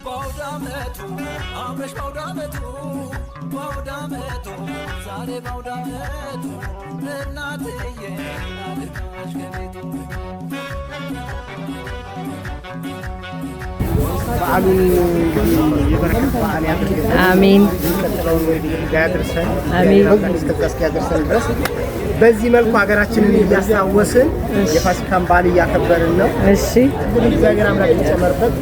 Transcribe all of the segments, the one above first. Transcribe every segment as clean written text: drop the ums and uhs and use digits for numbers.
ባውዳመቱ አምረሽ ባውዳመቱ ባውዳመቱ ዛሬ ባውዳመቱ እናትዬ ናልካሽ ከቤቱ በዓሉን የበረከት በዓል ያድርግልን። አሜን። ቀጥለውን ወይ ያድርሰን። አሜን። እስከ ያድርሰን ድረስ በዚህ መልኩ ሀገራችንን እያስታወስን የፋሲካን በዓል እያከበርን ነው። እሺ እግዚአብሔር አምላክ ይጨመርበት።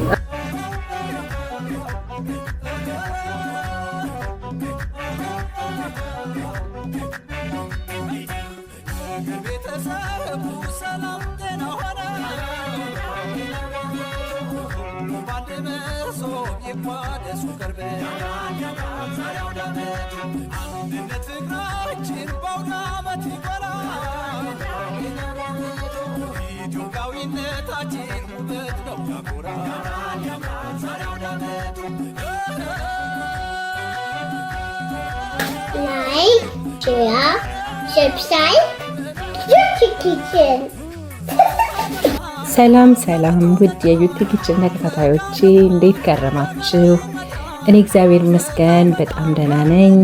Like, share, subscribe, Beauty Kitchen. ሰላም ሰላም ውድ የዩቲ ኪችን ተከታታዮቼ እንዴት ከረማችሁ? እኔ እግዚአብሔር ይመስገን በጣም ደህና ነኝ።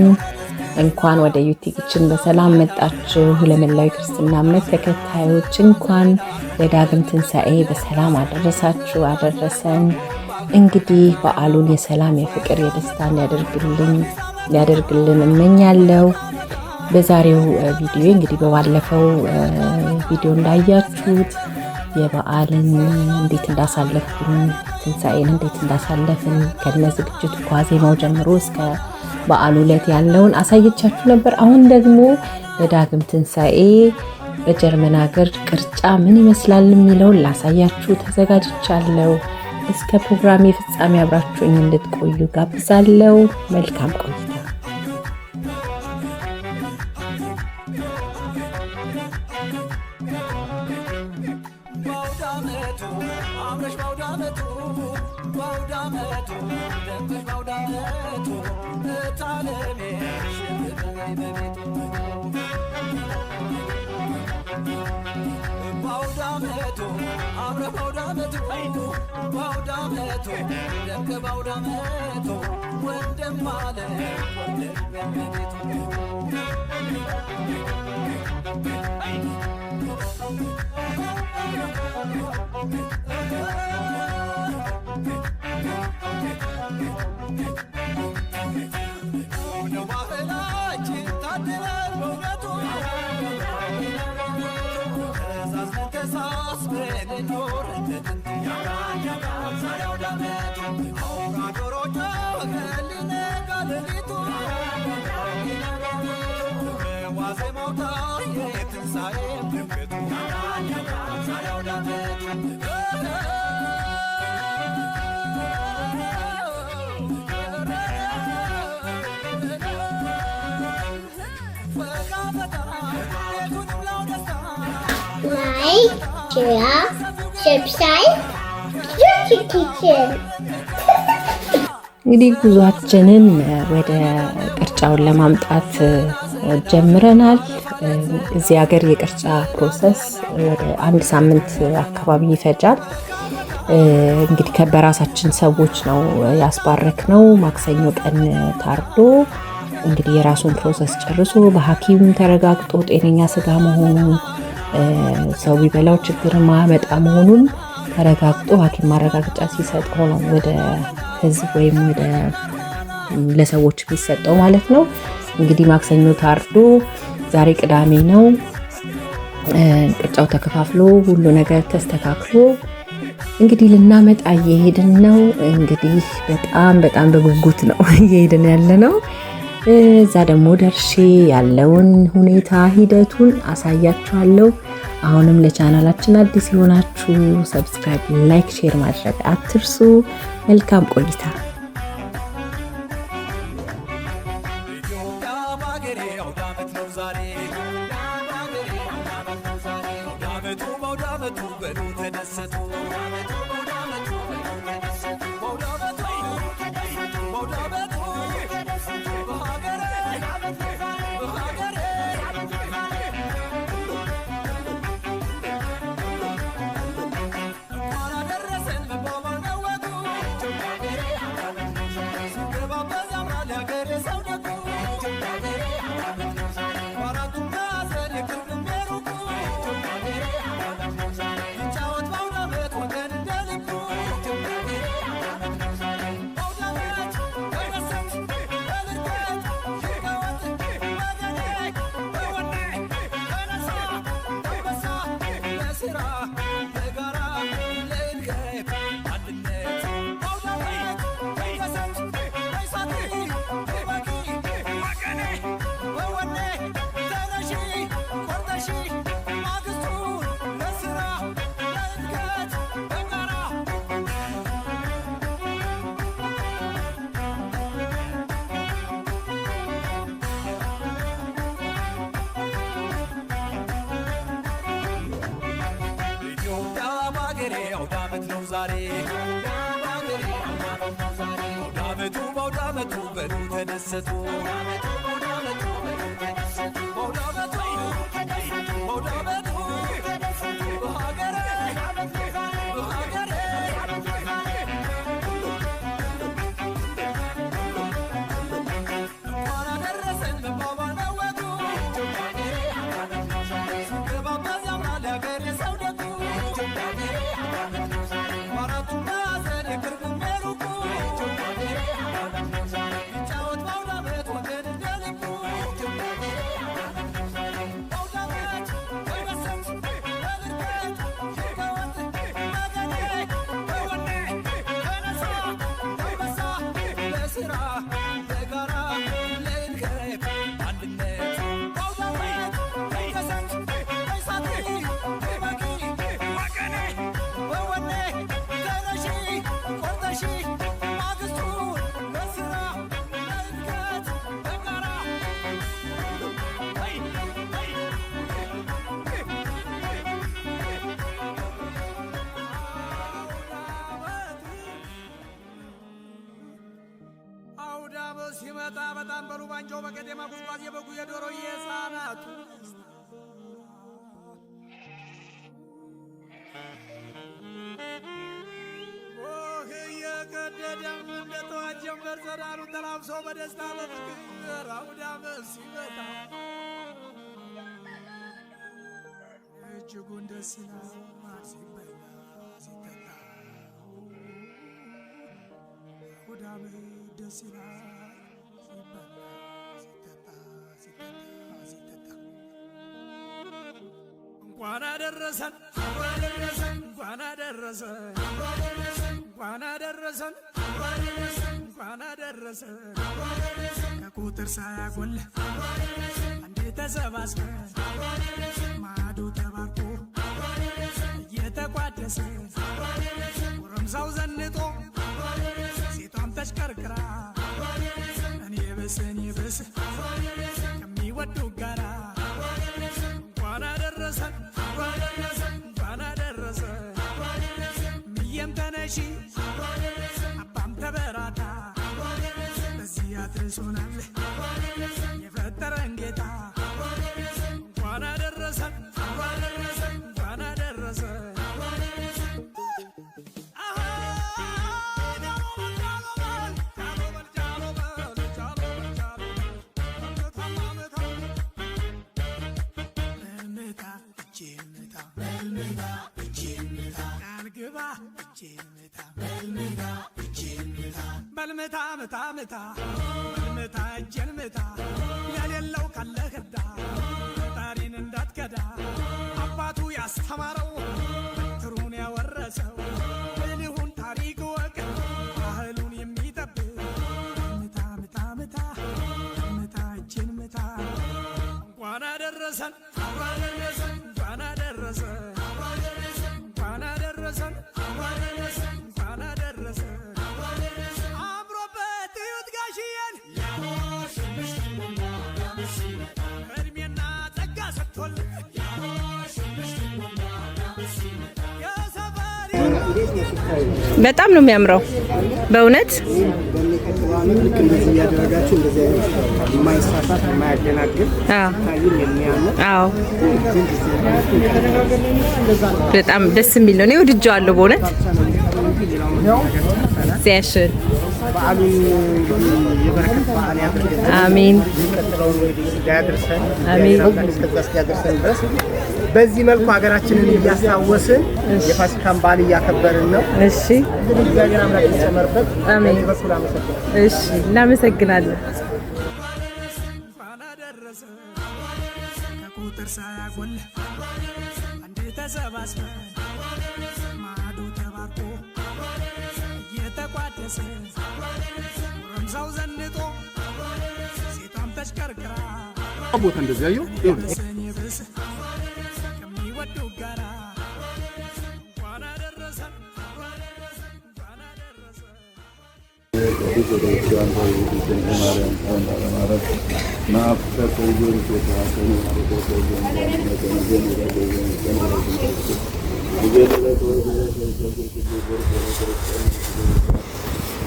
እንኳን ወደ ዩቲ ኪችን በሰላም መጣችሁ። ለመላው ክርስትና እምነት ተከታዮች እንኳን ለዳግም ትንሣኤ በሰላም አደረሳችሁ አደረሰን። እንግዲህ በዓሉን የሰላም የፍቅር የደስታ ሊያደርግልን እመኛለሁ። በዛሬው ቪዲዮ እንግዲህ በባለፈው ቪዲዮ እንዳያችሁት የበዓልን እንዴት እንዳሳለፍን ትንሣኤን እንዴት እንዳሳለፍን ከነ ዝግጅቱ ከዋዜማው ጀምሮ እስከ በዓሉ ዕለት ያለውን አሳየቻችሁ ነበር። አሁን ደግሞ ለዳግም ትንሣኤ በጀርመን ሀገር ቅርጫ ምን ይመስላል የሚለውን ላሳያችሁ ተዘጋጅቻለሁ። እስከ ፕሮግራሜ ፍጻሜ አብራችሁኝ እንድትቆዩ ጋብዛለሁ። መልካም ቆይታ። Like, share, subscribe, Beauty Kitchen. እንግዲህ ጉዟችንን ወደ ቅርጫውን ለማምጣት ጀምረናል። እዚህ ሀገር የቅርጫ ፕሮሰስ ወደ 1 ሳምንት አካባቢ ይፈጃል። እንግዲህ በራሳችን ሰዎች ነው ያስባረክነው። ማክሰኞ ቀን ታርዶ እንግዲህ የራሱን ፕሮሰስ ጨርሶ በሐኪም ተረጋግጦ ጤነኛ ስጋ መሆኑን ሰው ቢበላው ችግር ማመጣ መሆኑን ተረጋግጦ ሐኪም ማረጋገጫ ሲሰጠው ነው ወደ ህዝብ ወይም ወደ ለሰዎች የሚሰጠው ማለት ነው። እንግዲህ ማክሰኞ ታርዶ ዛሬ ቅዳሜ ነው። ቅርጫው ተከፋፍሎ ሁሉ ነገር ተስተካክሎ እንግዲህ ልናመጣ እየሄድን ነው። እንግዲህ በጣም በጉጉት ነው እየሄድን ያለ ነው። እዛ ደግሞ ደርሼ ያለውን ሁኔታ ሂደቱን አሳያችኋለሁ። አሁንም ለቻናላችን አዲስ የሆናችሁ ሰብስክራይብ፣ ላይክ፣ ሼር ማድረግ አትርሱ። መልካም ቆይታ። ለስራ ለጋራ ለእድገት አንድነት አውዳመት ይደሰት ይሳት ይበቂ ወገኔ በወኔ ተነሺ ቆርጠሺ ማግስቱን ለስራ ለእድገት በጋራ አውዳመት ነው ዛሬ አውዳመቱ በአውዳመቱ በሉ ተደሰቱ በአውዳመቱ በሀገሬ እንኳን አደረሰን መባባል መወቱ ሲገባበት ያምራል ያገሬ ሰው ደጉ አውዳመት ሲመጣ በጣም በሉ ባንጆ በቀጤማ ጉዝጓዝ የበጉ የዶሮ የሕፃናቱ ኦህ እየቀደደም እንደ ጠዋት ጀንበር ጸዳሉ ተላብሶ በደስታ በፍቅር አውዳመት ሲመጣ እጅጉን ደስ ይላል ሲበላ ሲጠጣ አውዳመት ደስ ይላል ሲበላ ሲጠጣ እንኳን አደረሰን እንኳን አደረሰን እንኳን አደረሰን እንኳን አደረሰን ከቁጥር ሳያጎል አንዴ ተሰባስበን ማዶ ተባርኮ እየተቋደሰ ጎረምሳው ዘንጦ ሴቷም ተሽከርክራ እኔ ብስ ከሚወዱ ጋራ እንኳን አደረሰን እንኳን አደረሰን ሚየም ተነሺ አባም ተበራታ በዚህ አድርሶናል የፈጠረን ጌታ እንኳን አደረሰን እንኳን አደረሰን በልምታ ምታ ምታ በልምታ እጄን ምታ የሌለው ካለ ህዳ ፈጣሪን እንዳትከዳ አባቱ ያስተማረው በትሩን ያወረሰው ብልሁን ታሪክ ወቅ ባህሉን የሚጠብቅ ምታ ምታ ምታ በልምታ እጄን ምታ እንኳን አደረሰን እንኳን አደረሰን እንኳን አደረሰን እንኳን አደረሰን አምሮበት እዩት ጋሽዬን እድሜና ጸጋ ሰጥቶልን በጣም ነው የሚያምረው በእውነት ልክ እንደዚህ እያደረጋችሁ እንደዚህ አይነት የማይሳሳት የማያደናግር ታይም የሚያምር በጣም ደስ የሚል ነው። እኔ ወድጄዋለሁ በእውነት ሲያሽን በዓሉን የበረከት በዓል ያድርግልን። አሜን። የሚቀጥለውን ያድርሰን። አሜን። እስከዛ እስኪያደርሰን ድረስ በዚህ መልኩ ሀገራችንን እያስታወስን የፋሲካን በዓል እያከበርን ነው። እሺ፣ እግዚአብሔር አምላክ ይጨመርበት። አሜን። በኩል አመሰግናለሁ። እሺ፣ እናመሰግናለን። ከቁጥር ሳያጎል አንዴ ተሰባስበን ማዕዱ ተባርኮ እየተቋደሰ ጎረምሳው ዘንጦ ሴቷም ተሽከርክራ ቦታ እንደዚህ ያየው ከሚወዱ ጋራ እንኳን አደረሰን እንኳን አደረሰን።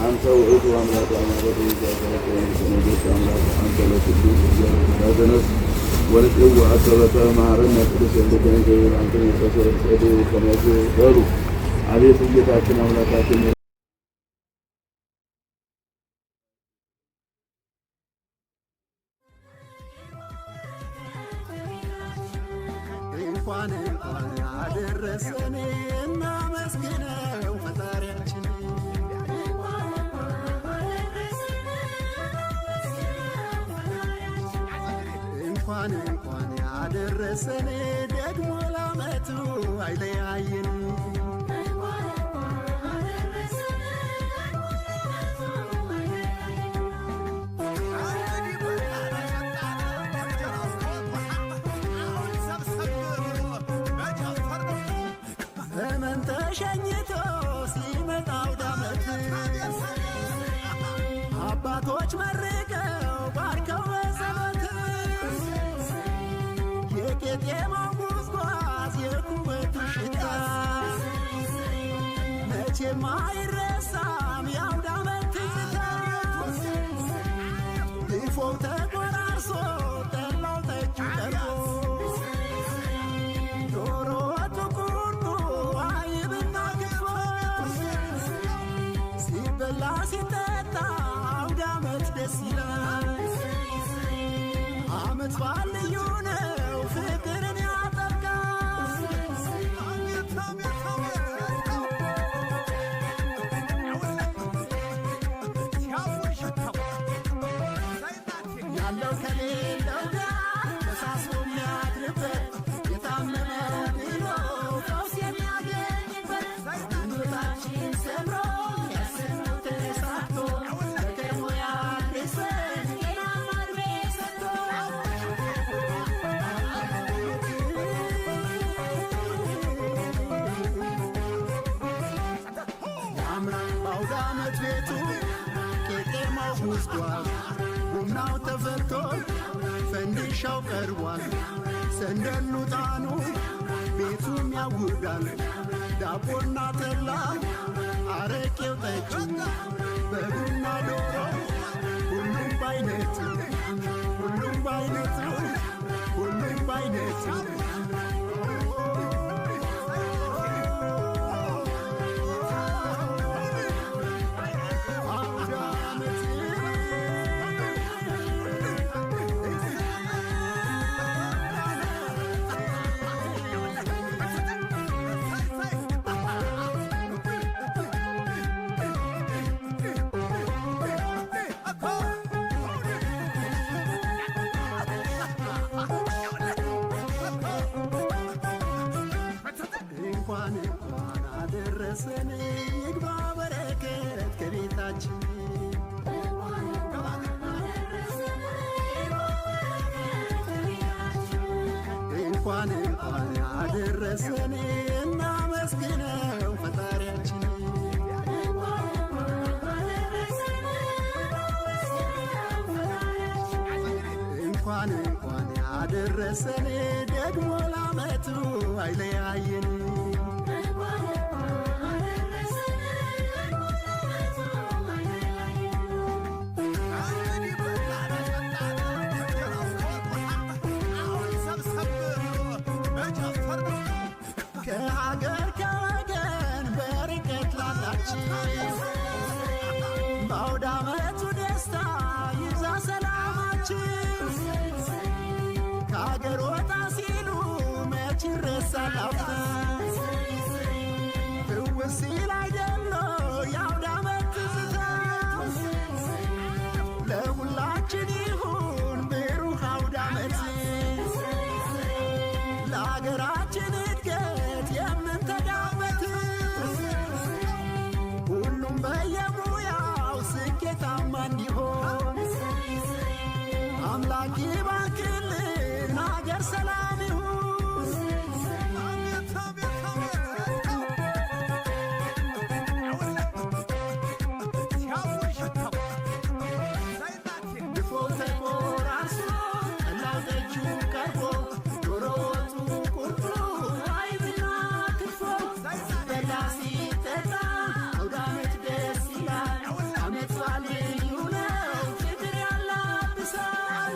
አንተ ውእቱ አምላክ አማረቱ አንተ ለቅዱስ ወልቅው አከበተ ማረነ ቅዱስ እንደገና አንተ የተሰጠደ ከመት በሩ አቤቱ ጌታችን አምላካችን እንኳን አደረሰን እናመስግነው ፈጣሪያችን እንኳን አደረሰን ደግሞ ለዓመቱ አይለያየን ዘመን ተሸኝቶ ሲመጣ አውደ ዓመት አባቶች መርቀው ባርከው በጸሎት የቄጤማው ጉዝጓዝ የኩበቱ ሽታ መቼም አይረሳም የአውደ ዓመት ትዝታ ድፎው ተቆራርሶ ጠላው ጠጁ ቀርቦ ዶሮ ወጡ ቁርጡ አይብና ክትፎ ሲበላ ሲጠጣ አውደ ዓመት ደስ ይላል ዓመት በዓል ልዩ ነው ፍቅርን ያጠብቃል ያለው ከሌለው ጋር ተሳስሮ የሚያድርበት የታመመው ድኖ ፈውስ የሚያገኝበት ሕይወታችን ሰምሮ ያሰብነው ተሳክቶ በከርሞ ያድርሰን ጤናማ ዕድሜ ሰጥቶ ያምራል በአውደ ዓመት ቤቱ ቄጤማው ጉዝጓዝ ቡናው ተፈልቶ ፈንዲሻው ቀርቧል ሰንደሉ ጣኑ ቤቱም ያውዳል ዳቦና ጠላ አረቄው ጠጁ በጉና ዶሮ ሁሉም ባይነቱ ሁሉም ባይነቱ ሁሉም ባይነቱ አውደ ዓመት እንኳን አደረሰን ይግባ በረከት ከቤታችን እንኳን አደረሰን እናመስግነው ፈጣሪያችን እንኳን አደረሰን ደግሞ ለዓመቱ አይለያየን ከሀገር ከወገን በርቀት ላላችን በአውደ ዓመቱ ደስታ ይብዛ ሰላማችን ከሀገር ወጣ ሲሉ መች ይረሳል አፍታ አምላክ ይባርክልን አገር ሰላም ይሁን ድፎ ተቆራርሶ ጠላው ጠጁ ቀርቦ ዶሮ ወጡ ቁርጡ አይብና ክትፎ ሲበላ ሲጠጣ አውደ ዓመት ደስ ይላል ዓመት በዓል ልዩ ነው ፍቅር ያላብሳል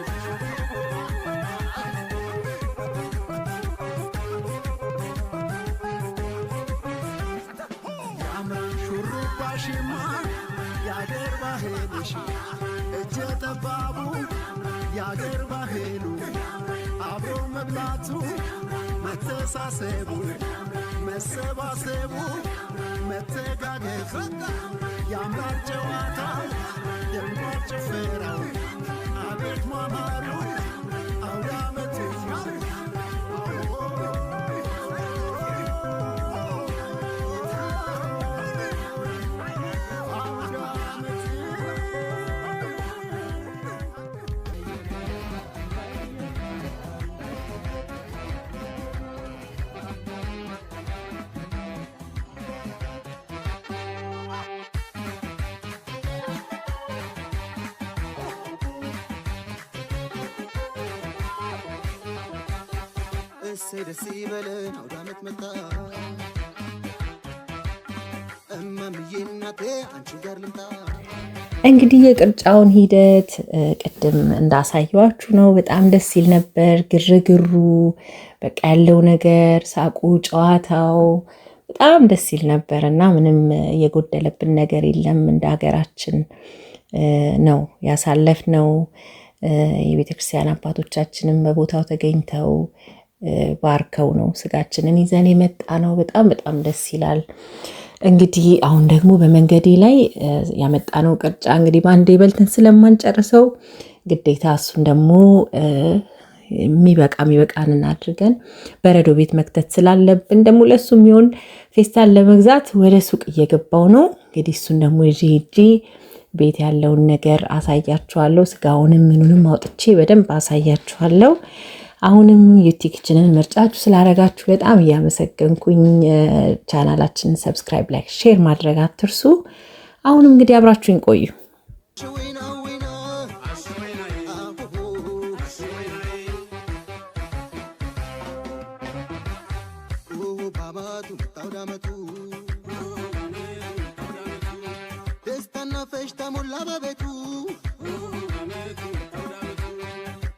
ያምራል ሹሩባሽማ የአገር ባህልሽ እጀ ጠባቡ የአገር ባህሉ አብሮ መብላቱ መተሳሰቡ መሰባሰቡ መተጋገፉ ያምራል ጨዋታው ደምቋል ጭፈራው አቤት ማማሩ አውደ ዓመቱ እሰይ ደስ ይበለን አውደ ዓመት መጣ እማምዬ እናቴ አንቺ ጋር ልምጣ እንግዲህ የቅርጫውን ሂደት ቅድም እንዳሳየዋችሁ ነው። በጣም ደስ ይል ነበር። ግርግሩ በቃ ያለው ነገር ሳቁ፣ ጨዋታው በጣም ደስ ይል ነበር እና ምንም የጎደለብን ነገር የለም። እንደ ሀገራችን ነው ያሳለፍነው። የቤተክርስቲያን አባቶቻችንም በቦታው ተገኝተው ባርከው ነው ስጋችንን ይዘን የመጣ ነው። በጣም በጣም ደስ ይላል። እንግዲህ አሁን ደግሞ በመንገዴ ላይ ያመጣነው ቅርጫ እንግዲህ በአንዴ በልተን ስለማንጨርሰው ግዴታ እሱን ደግሞ የሚበቃንን አድርገን በረዶ ቤት መክተት ስላለብን ደግሞ ለሱ የሚሆን ፌስታል ለመግዛት ወደ ሱቅ እየገባው ነው። እንግዲህ እሱን ደግሞ ሄጄ ቤት ያለውን ነገር አሳያችኋለሁ። ስጋውንም ምኑንም አውጥቼ በደንብ አሳያችኋለሁ። አሁንም ዩቲ ኪችንን ምርጫችሁ ስላደረጋችሁ በጣም እያመሰገንኩኝ፣ ቻናላችንን ሰብስክራይብ፣ ላይክ፣ ሼር ማድረግ አትርሱ። አሁንም እንግዲህ አብራችሁኝ ቆዩ። ደስታና ፈሽታ ሞላ በቤቱ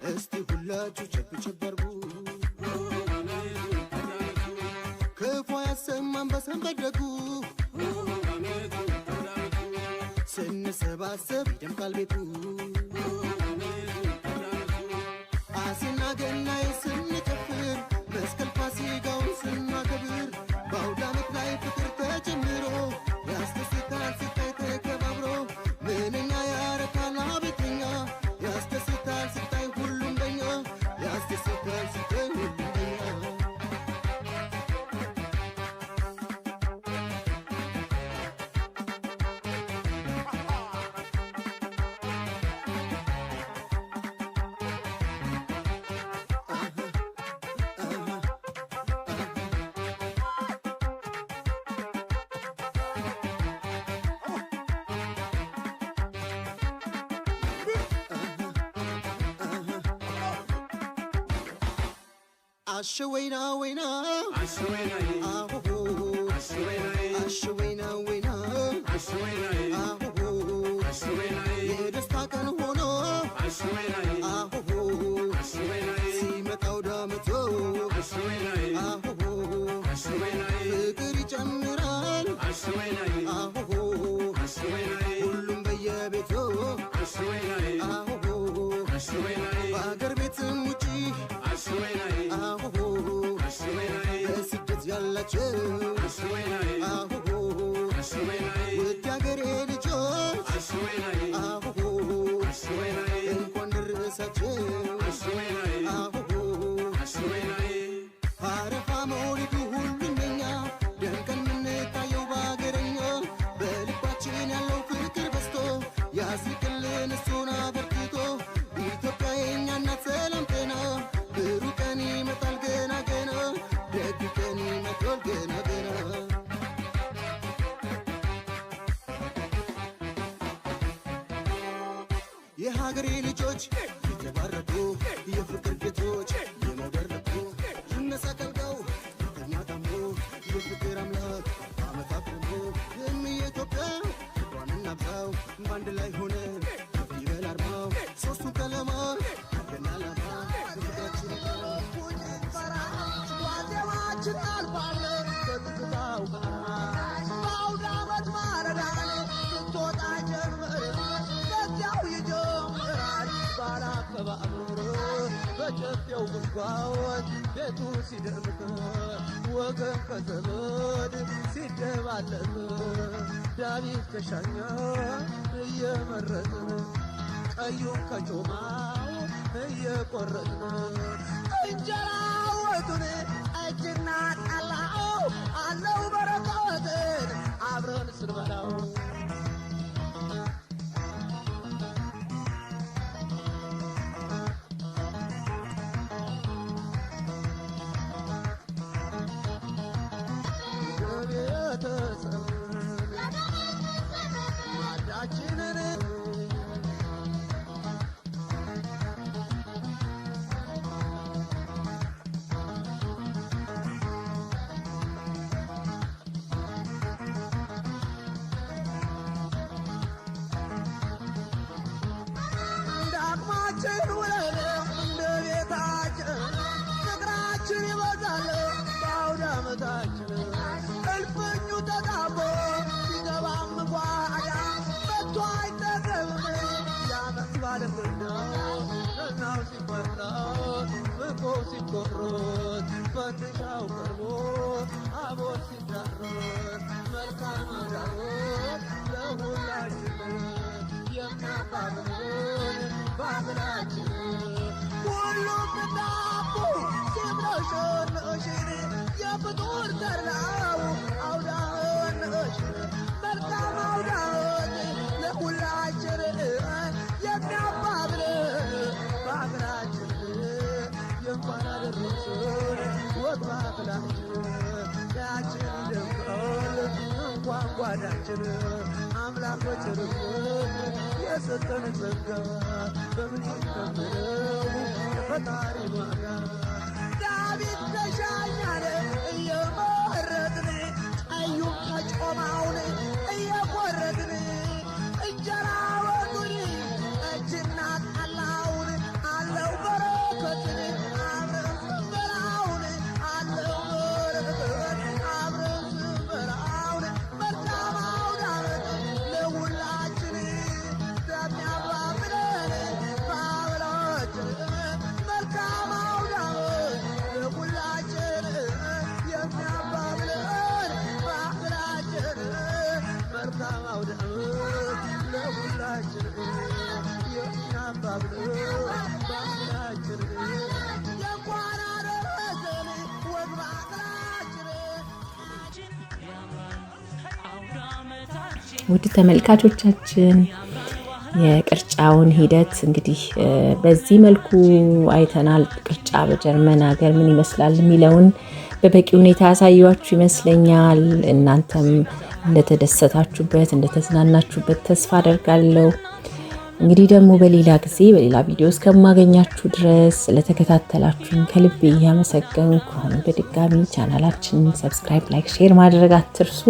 እስቲ ሁላችሁ ቸብ ቸብ አድርጉ ክፉ ያሰማን በሰንበት ደጉ ስንሰባሰብ ይደምቃል ቤቱ አሲና ገናይ ስንጨፍር መስቀል ፋሲካውን ስናከብር በአውደ ዓመት ላይ ፍቅር ተጨምሮ ያስደስታል ስታይ ተከባብሮ ምንኛ ያረካል አቤተኛ ያስደስታል ስታይ ሁሉም በኛ ያስደስታል ስታይ ሁሉም በኛ Ashwena wena Ashwena aho Ashwena wena Ashwena aho Ashwena yedesta kan hono Ashwena aho Ashwena simataw dameto Ashwena aho Ashwena ፍቅር ይጨምራል Ashwena aho Ashwena ሁሉም በየቤቱ Ashwena aho Ashwena በአገር ቤትም ውጪ Ashwena በስደት ያላችሁ ውድ አገሬ ልጆች እንኳን ደረሳችሁ አረፋ መውሊዱ ሁሉም በኛ ደምቀን የምንታየው በአገረኛ በልባችን ያለው ፍቅር በዝቶ ያስልቅልን እሱን አበርክቶ ኢትዮጵያ የኛ የሀገሬ ልጆች የተባረኩ የፍቅር ጌቶች የመውደድ ልኩ ይነሳ ቀልቀው እኛ ታምሮ የፍቅር አምላክ አመታት ደግሞ የኢትዮጵያ ፍቅሯን እናብዛው በአንድ ላይ ሆነን ይበል አርማው ሶስቱ ቀለማ ገናላማ ፍቅራችን ዋዜማችን አልፏል በትዝታው በአውደ ዓመት ማረዳን ስትወጣ ጀምር በዚያው ይጀምራል ባላከባብሮ በጨፌው ጉንጓን ቤቱ ሲደምቅ ወገን ከዘመድ ሲደባለቅ ዳዊት ከሻኛ እየመረጥን ቀዩን ከጮማው እየቆረጥን እንጀራ ወጡን እጅና ጠላው አለው በረከትን አብረን ስንበላው እልፍኙ ተጣቦ ሲገባም ጓዳ መጥቶ አይጠገብም ያመት ባለምናው እናው ሲፈራው ፍቆ ሲቆሮት ፈንድሻው ቀርቦ አቦል ሲዳሮት መልካም ዳሮት ለሁላችን የሚያባብሉን ባብላችን ሁሉም ዳቦ ሲብረሾንሽን የፍጡር ተራው አውዳንሽ መልካም አውዳን ለሁላችን የሚያባብለን በአገራችን የእንኳን አደረሰን ወግ ባህላችን ያችን ደምቀል እንኳን ጓዳችን አምላክ በቸርነት የሰጠን ጸጋ በምን ይከምለው የፈጣሪ ዋጋ ዳዊት ተሻኛለ እየመረጥን ቀዩን ከጮማውን እየቆረጥን እንጀራ ወጡን እጅና ጠላውን አለው በረከትን አብረን ስንበላውን አለው በረከት አብረን ስንበላውን መልካም አውደ ዓመት ለሁላችን የሚያባብለን ባብላችን መልካም አውደ ዓመት ለሁላችን የሚያባብለን ባህላችን መልካም አውደ ዓመት ለሁላችን የሚያባብለን ባህላችን የእንኳን አደረሰን ወግ ባህላችን። ውድ ተመልካቾቻችን የቅርጫውን ሂደት እንግዲህ በዚህ መልኩ አይተናል። ቅርጫ በጀርመን ሀገር ምን ይመስላል የሚለውን በበቂ ሁኔታ ያሳያችሁ ይመስለኛል። እናንተም እንደተደሰታችሁበት እንደተዝናናችሁበት ተስፋ አደርጋለሁ። እንግዲህ ደግሞ በሌላ ጊዜ በሌላ ቪዲዮ እስከማገኛችሁ ድረስ ስለተከታተላችሁን ከልቤ እያመሰገንኩ አሁን በድጋሚ ቻናላችንን ሰብስክራይብ፣ ላይክ፣ ሼር ማድረግ አትርሱ።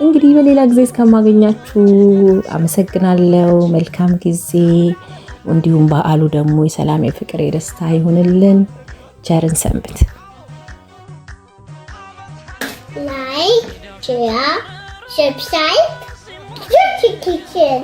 እንግዲህ በሌላ ጊዜ እስከማገኛችሁ አመሰግናለሁ። መልካም ጊዜ። እንዲሁም በዓሉ ደግሞ የሰላም፣ የፍቅር፣ የደስታ ይሁንልን። ቸርን ሰንብት። ላይክ፣ ሼር፣ ሰብስክራይብ፣ ኪችን